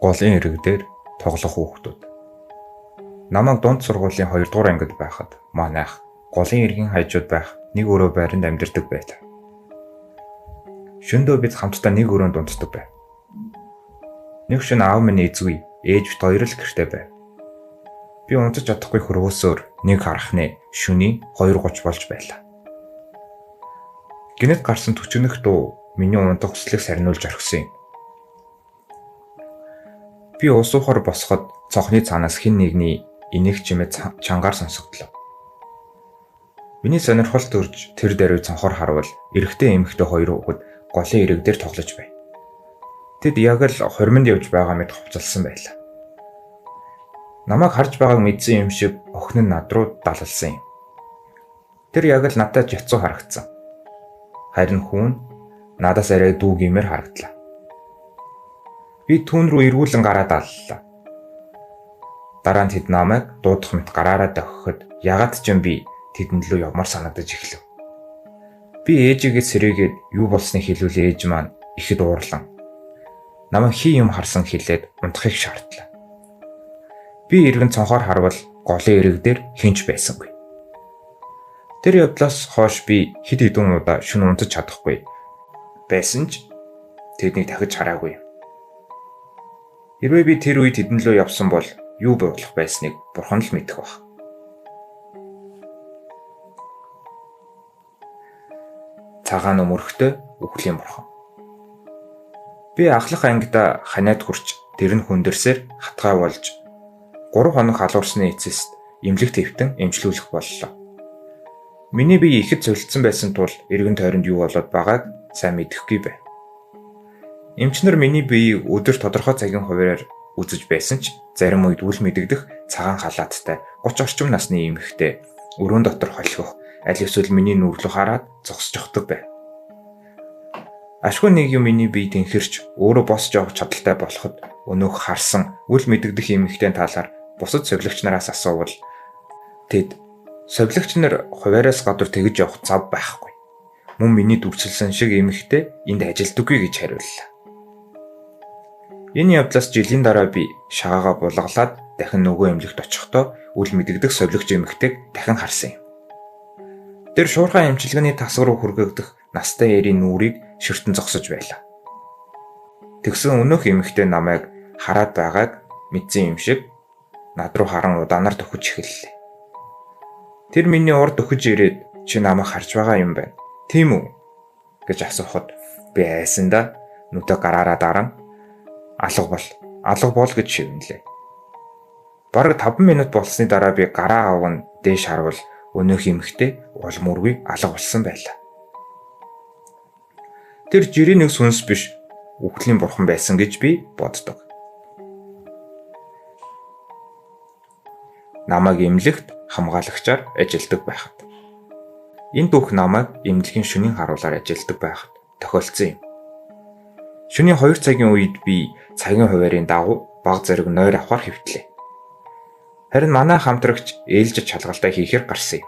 Голын ирэг дээр тоглох хүүхдүүд. Намайг дунд сургуулийн 2 дугаар ангид байхад манайх голын иргэн хажууд байх нэг өрөө байранд амьдардаг байлаа. Шөнөдөө бид хамтдаа нэг өрөөнд унтдаг байв. Нэг шөнө аав минь эзгүй, ээж бит хоёр л гэртээ байв. Би унтаж чадахгүй хөрвөөсөөр нэг харахны шөнийн 2:30 болж байлаа. Гинэт гарсан төчнөх дуу миний унтах хүслийг сарниулж орхисон юм. Би уусуухаар босоход цонхны цаанаас хэн нэгний инех чимээ чангаар сонсогдлоо. Миний сонирхолд төрж тэр даруй цонхоор харвал эрэгтэй эмэгтэй хоёр хүүхэд голын ирэг дээр тоглож байв. Тэд яг л хормонд явж байгаа мэт хувцалсан байлаа. Намайг харж байгааг мэдсэн юм шиг охин нь над руу далалсан юм. Тэр яг л надад жацуу харагдсан. Харин хүүн надаас арай дүү гэмээр харагдлаа. Би түүн рүү эргүүлэн гараад аллаа. Дараа нь тэд намайг дуудах мэт гараараа дохиход ягаад ч юм би тэдэнд лөө явмаар санагдаж эхлэв. Би ээжигээ сэрээгээд юу болсныг хэлвэл ээж маань ихэд уурлан намайг хий юм харсан хэлээд унтахыг шаардлаа. Би эргэн цонхоор харвал голын ирэг дээр хинч байсангүй. Тэр явдлаас хойш би хэд хэдэн удаа шөнө унтаж чадахгүй байсан ч тэднийг дахиж хараагүй. Хэрвээ би тэр үед тэдэн лөө явсан бол юу болох байсныг бурхан л мэдэх баг. Цагаан өмөрхтэй үхлийн бурхан. Би ахлах ангида ханиад хүрч тэр нь хүндэрсээр хатгай болж 3 хоног халуурсны эцэст эмнэлэг твтэн эмчлүүлэх боллоо. Миний бие ихэд зөвлөсөн байсан тул эргэн тойронд юу болоод байгааг сайн мэдэхгүй байв. Эмчнэр миний биеийг өдөр тодорхой цагийн хуваараар үзэж байсан ч зарим үед үл мэдэгдэх цагаан халааттай 30 орчим насны эмэгтэй өрөөнд дотор холхих аль эсвэл миний нүур рүү хараад зогсож явдаг байв. Ашгүй нэг юм миний бие тэнхэрч өөрөө босч явах чадaltaй болоход өнөөх харсан үл мэдэгдэх эмэгтэй талаар бусад совилогч нараас асуувал тэд совилогч нар хуваараас гадуур тэгж явах зав байхгүй. Мөн миний дүрцэлсэн шиг эмэгтэй энд ажилдаггүй гэж хариуллаа. Энэ явдлаас жилийн дараа би шагаагаа булгалаад дахин нөгөө эмнэлэгт очихдоо үл мэдэгдэх совилогч эмэгтэйг дахин харсан юм. Тэр шуурхай эмчилгээний тасаг руу хүргэгдэх настай эрийн нүрийг ширтэн зогсож байлаа. Тэгсэн өнөөх эмэгтэй намайг хараад байгааг мэдсэн юм шиг над руу харан удаанаар төхөж эхэллээ. Тэр миний урд төхөж ирээд чи намайг харж байгаа юм байна. Тийм үү гэж асуухад би айсандаа нүдэ гараараа даран алга бол гэж шивнэлээ. Бараг 5 минут болсны дараа би гараа авган дээш харвал өнөөх эмэгтэй улмөргүй алга болсон байлаа. Тэр жирийн нэг сүнс биш үхлийн бурхан байсан гэж би боддог. Намайг эмнэлэгт хамгаалагчаар ажилдаг байхад. Энэ дүүх намайг эмнэлгийн шөнийн харуулаар ажилдаг байхад тохиолдсон юм. Шөнийн 2 цагийн үед би цагийн хуваарийн дагуу баг зэрэг нойр авахар хэвтлээ. Харин манай хамтрагч ээлжиж шалгалтай хийхээр гарсан юм.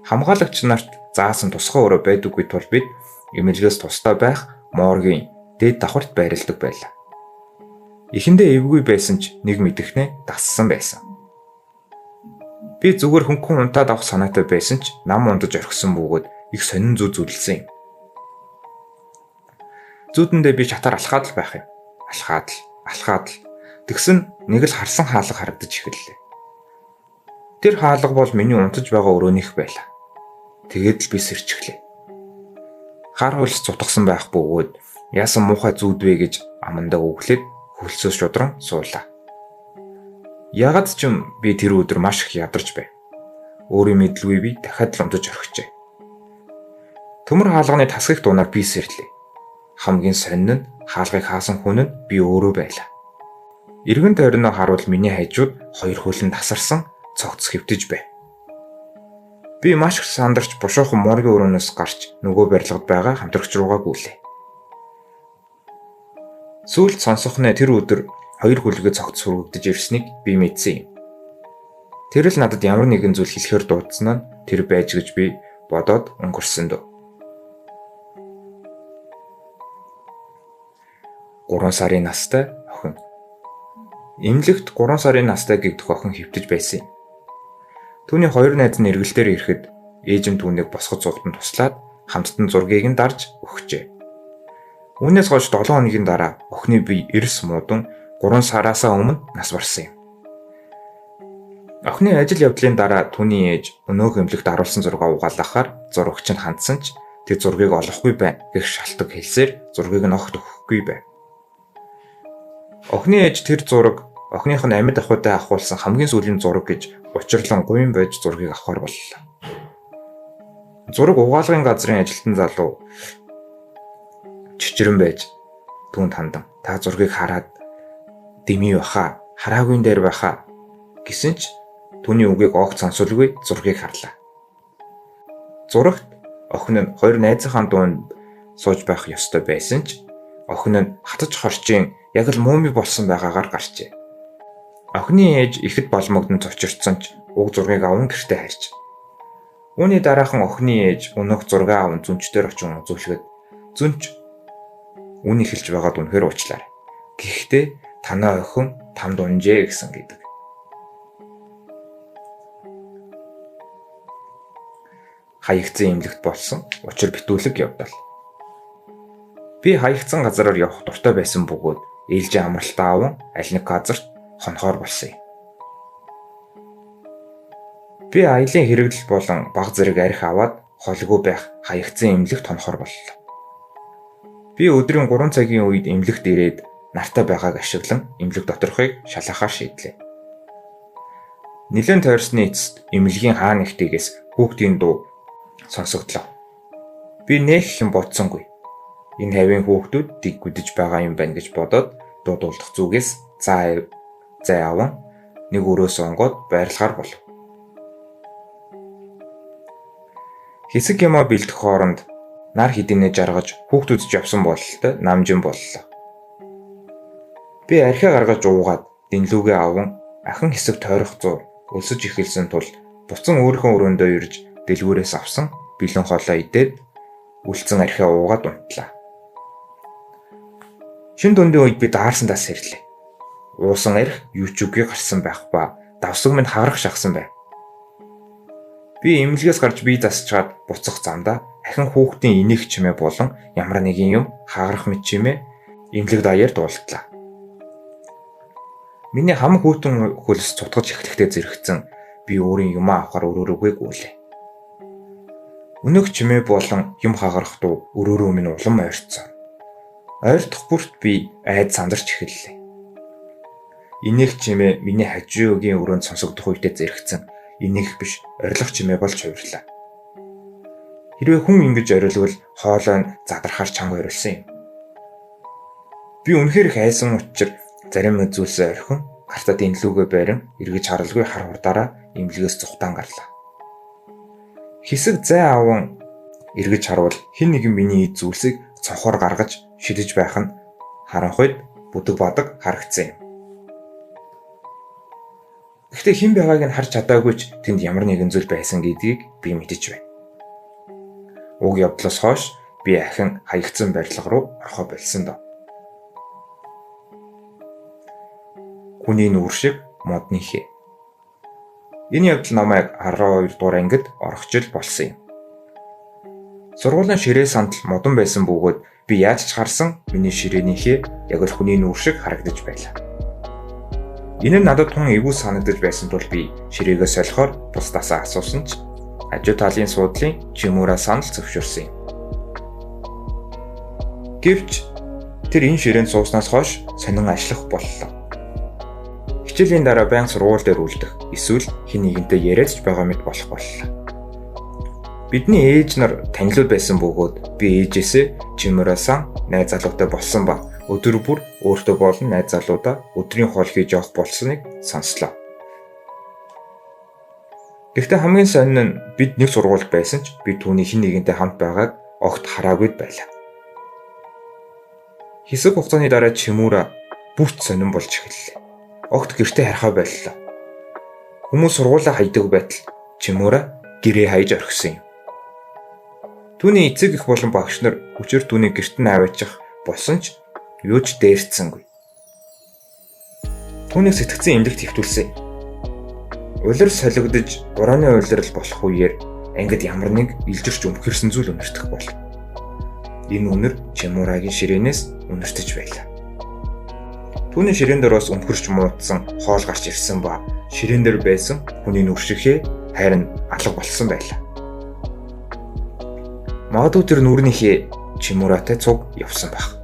Хамгаалагч нарт заасан тусгай өрөө байдаггүй тул бид эмнэлгээс тусдаа байх моргийн дээд давхарт байрладаг байлаа. Эхэндээ эвгүй байсан ч нэг мэдэхнээ дассан байсан. Би зүгээр хөнгөн унтаад авах санаатай байсан ч нам ундаж орхисон бөгөөд их сонин зүй зүрлсэн юм. Зүүдэндээ би чатаар алхаад л байх юм. Алхаад л. Тэгсэн нэг л харсан хаалга харагдаж эхэллээ. Тэр хаалга бол миний унтаж байгаа өрөөнийх байлаа. Тэгээд л би сэрчихлээ. Хар хөлс цутгсан байх бөгөөд яасан муухай зүудвэ гэж амандаа өглөөд хөлсөөс шудран суулаа. Ягаад ч юм би тэр өдөр маш их ядарч байв. Өөрийн мэдлгүй би дахиад л унтаж орхижээ. Төмөр хаалганы тасгих дуунаар би сэрлээ. Хамгийн сонин нь хаалгыг хаасан хүн нь би өөрөө байлаа. Эргэн тойрноо харуул миний хажууд 2 хөлн тасарсан цогц хэвтэж байв. Би маш их сандарч бушуухан моргийн өрөөнөөс гарч нөгөө барилгад байгаа хамтрагч руугаа гүйлээ. Сүүлд сонсохны тэр өдөр 2 хөлгөө цогц сүргэгдэж ирснийг би мэдсэн юм. Тэр л надад ямар нэгэн зүйл хэлэхээр дуудсан нь тэр байж гэж би бодоод өнгөрсөн дөө. 3 сарын настай охин. Эмнэлэгт 3 сарын настай гэгдэх охин хэвтэж байсан юм. Түүний хоёр найз нь эргэлтээр ирэхэд ээж нь түүнийг босгож суугатан туслаад хамттан зургийг нь дарж өгчээ. Үүнээс хойш 7 хоногийн дараа охины бие эрс муудан 3 сараасаа өмнө нас барсан юм. Охины ажил явдлын дараа түүний ээж өнөөх эмнэлэгт харуулсан зураг угаалгахаар зурагч нь хандсан ч тэр зургийг олохгүй байна гэх шалтгаан хэлсээр зургийг нь огт өгөхгүй байв. Охины ээж тэр зураг охиных нь амьд ахуйтай авахулсан хамгийн сүүлийн зураг гэж учирлан гуйн байж зургийг авахар боллоо. Зураг угаалгын газрын ажилтан залуу чичрэн байж түүнд хандан та зургийг хараад дэмий баха хараагүй дээр баха гэсэн ч түүний үгийг огт сонсолгүй зургийг харлаа. Зурагт охин нь хоёр найзынхаа дунд сууж байх ёстой байсан ч охин нь хатаж хорчийн яг л мууми болсон байгаагаар гарчээ. Охины ээж ихэд боломогдсон цочирдсан ч уг зургийг аван гэртээ харьж. Үүний дараахан охины ээж өнөөх зургийг аван зүнчдэр очин үзүүлэхэд зүнч үүний хэлж байгаад үнэхээр уучлаарай. Гэхдээ танаа охин там дунжээ гэсэн гэдэг. Хаягдсан эмнэлэгт болсон учир битүүлэг явдал. Би хаягдсан газараар явах дуртай байсан бөгөөд ээлжийн амралтаа аван аль нэг газарт хонхоор болсон юм. Би аялын хэрэглэл болон баг зэрэг арх аваад холгүй байх хаягдсан эмнэлэгт хонхоор боллоо. Би өдрийн 3 цагийн үед эмнэлэгт ирээд нартай байгааг ашиглан эмнэлэг доторхыг шалгахаар шийдлээ. Нилээн тойрсны эцэст эмнэлгийн хаа нэгтгээс хүүхдийн дуу сонсогдлоо. Би нэг хэн бодсонгүй. Энэ хавийн хүүхдүүд дэг гүдэж байгаа юм байна гэж бодоод дуудуулах зүгээс зай аван нэг өрөөс онгоод байрлахаар болов. Хэсэг юмаа бэлдэх хооронд нар хідэнэ жаргаж хүүхдүүд явсан бололтой намжин боллоо. Би архиа гаргаж уугаад дэнлүүгээ аван ахин хэсэг тойрох зур өлсөж ихэлсэн тул буцан өөрийнхөө өрөөндөө ирж дэлгүүрээс авсан бэлэн хоолоо идээд үлдсэн архиа уугаад унтлаа. Шин дундын үед би даарсандаа сэрлээ. Уусан арх юу ч үгүй гарсан байх ба давсаг минь хагарах шахсан байв. Би эмнэлгээс гарч бие засчаад буцах замдаа ахин хүүхдийн инех чимээ болон ямар нэгэн юм хагарах мэт чимээ эмнэлэг даяар дуултлаа. Миний хам хүүтэн хөлс цутгаж эхлэхдээ зэрэгцэн би өөрийн юм авахар өрөөрөөгүй гүйлээ. Өнөөх чимээ болон юм хагарах дуу өрөөрөө минь улам ойрцсон. Ойртох бүрт би айд сандарч эхэллээ. Инех чимээ миний хажуугийн өрөөнд сонсогдох үедээ зэрэгцэн инех биш орилох чимээ болж хувирлаа. Хэрвээ хүн ингэж орилвол хоолой нь задрахаар чанга орилсон юм. Би үнэхээр их айсан учир зарим үзүүлсэн орхин гартаа дэнлүүгээ байран эргэж харалгүй хар хурдаараа эмнэлгээс зүхтаан гарлаа. Хэсэг зай аван эргэж харвал хэн нэгэн миний зүйлсийг цонхоор гаргаж шидэж байх нь харанхуйд бүдэг бадаг харагдсан юм. Гэхдээ хэн байгааг нь харж чадаагүй ч тэнд ямар нэгэн зүйл байсан гэдгийг би мэдэж байна. Уг явдлаас хойш би ахин хаягдсан барилга руу орохоо болсон доо. Хүний нүүр шиг модны хээ. Энэ явдал намайг 12 дугаар ангид орох жил болсон юм. Сургуулийн ширээ сандал модон байсан бөгөөд би яаж ч харсан миний ширээнийхээ яг л хүний нүүр шиг харагдаж байлаа. Энэ нь надад тун эвгүй санагдаж байсан тул би ширээгээ солихоор бусдаасаа асуусан ч хажуу талын суудлын чимүүра санал зөвшөөрсөн юм. Гэвч тэр энэ ширээнд сууснаас хойш сонин ажиллах боллоо. Хичээлийн дараа байнга сургууль дээр үлдэх эсвэл хэн нэгэнтэй яриадч байгаа мэт болох боллоо. Бидний ээж нар танилуд байсан бөгөөд би ээжээсээ чимээрсэн найз залуутай болсон ба өдөр бүр өөртөө болон найз залуудаа өдрийн хоол хийж явах болсныг сонслоо. Гэхдээ хамгийн сонин нь бид нэг сургуульд байсан ч би түүний хэн нэгэнтэй хамт байгааг огт хараагүй байлаа. Хэсэг хугацааны дараа чимүүра бүрт сонин болж эхэллээ. Огт гэртээ харахаа боллоо. Хүмүүс сургуулаа хайдаг байтал чимүүра гэрээ хайж орхисон юм. Түүний эцэг их болон багш нар хүчээр түүний гэрт нь аваачих болсон ч юу ч дээрцсэнгүй. Түүнийг сэтгцэн эмнэлэгт хэвтүүлсэн. Улир солигдож ураны улирал болох үеэр ангид ямар нэг илжирч өмхөрсөн зүйл үнэртэх бол. Энэ үнэр Чимурагийн ширээнээс үнэртэж байлаа. Түүний ширээн дээр бас өмхөрч муудсан хоол гарч ирсэн ба ширээн дээр байсан хүний нүршихээ харин алга болсон байлаа. Магадгүй тэр нүрнийхээ Чимуратай цуг явсан байх.